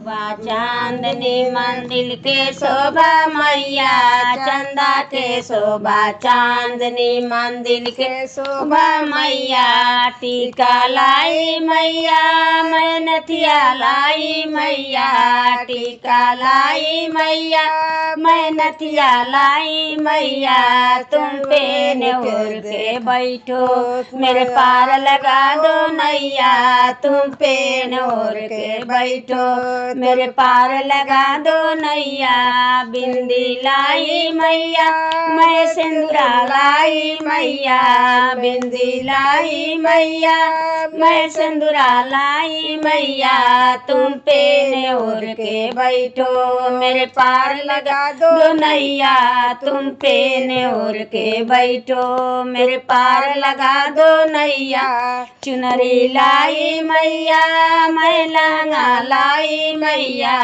शोभा चांदनी मंदिर के शोभा मैया, चंदा के शोभा चांदनी मंदिर के शोभा मैया। टीका लाई मैया मैं नथिया लाई मैया, टीका लाई मैया मैं नथिया लाई मैया। तुम पे ओढ़ के बैठो मेरे पार लगा दो नैया, तुम पे ओढ़ के बैठो मेरे पार लगा दो नैया। बिंदी लाई मैया मैं सिंदूरा लाई मैया, बिंदी लाई मैया मैं सिंदूरा लाई मैया। तुम पे ओढ़ के बैठो मेरे पार लगा दो नैया, तुम पे ओढ़ के बैठो मेरे पार लगा दो नैया। चुनरी लाई मैया मैं लहंगा लाई मैया,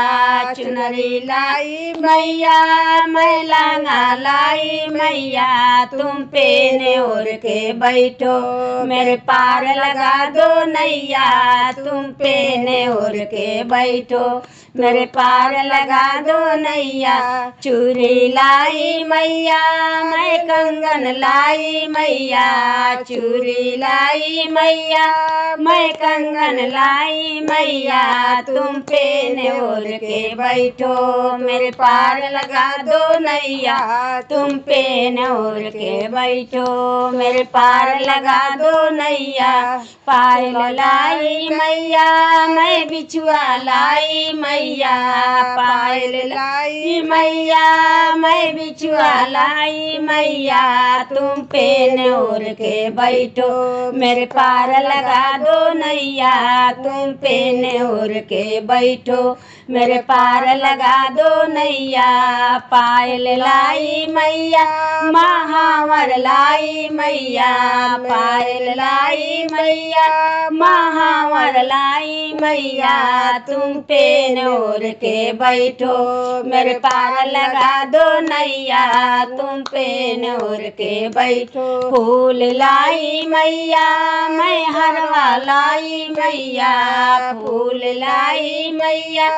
चुनरी लाई मैया मैं लहंगा लाई मैया। तुम पे ओढ़ के बैठो मेरे पार लगा दो नैया, तुम पे ओढ़ के बैठो मेरे पार लगा दो नैया। चूड़ी लाई मैया मैं कंगन लाई मैया, चूड़ी लाई मैया मैं कंगन लाई मैया। तुम पे ओढ़ के बैठो मेरे पार लगा दो नैया, तुम पे ओढ़ के बैठो मेरे पार लगा दो नैया। पायल लाई मैया मैं बिछुआ लाई मैया, पायल लाई मैया मैं बिछुआ लाई मैया। तुम पे ओढ़ के बैठो मेरे पार लगा दो नैया, तुम पे ओढ़ के बैठो मेरे पार लगा दो नैया। पायल लाई मैया महावर लाई मैया, पायल लाई मैया महावर लाई मैया। तुम पे ओढ़ के बैठो मेरे पार लगा दो नैया, तुम पे ओढ़ के बैठो। फूल लाई मैया मैं हरवा लाई मैया, फूल लाई मैया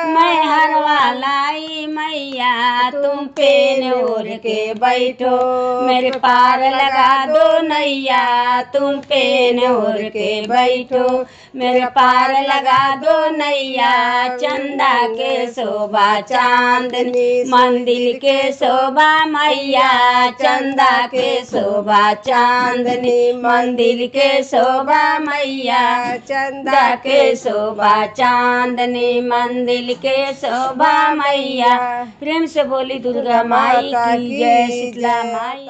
मैं हरवा लाई मैया। तुम पे ओढ़ के बैठो मेरे पार लगा दो नैया, तुम पे ओढ़ के बैठो मेरे पार लगा दो नैया। चंदा के शोभा चांदनी मंदिर के शोभा मैया, चंदा के शोभा चांदनी मंदिर के शोभा मैया, चंदा के शोभा चांदनी मंदिर के शोभा मैया। प्रेम से बोली दुर्गा माई की जय, शीतला माई।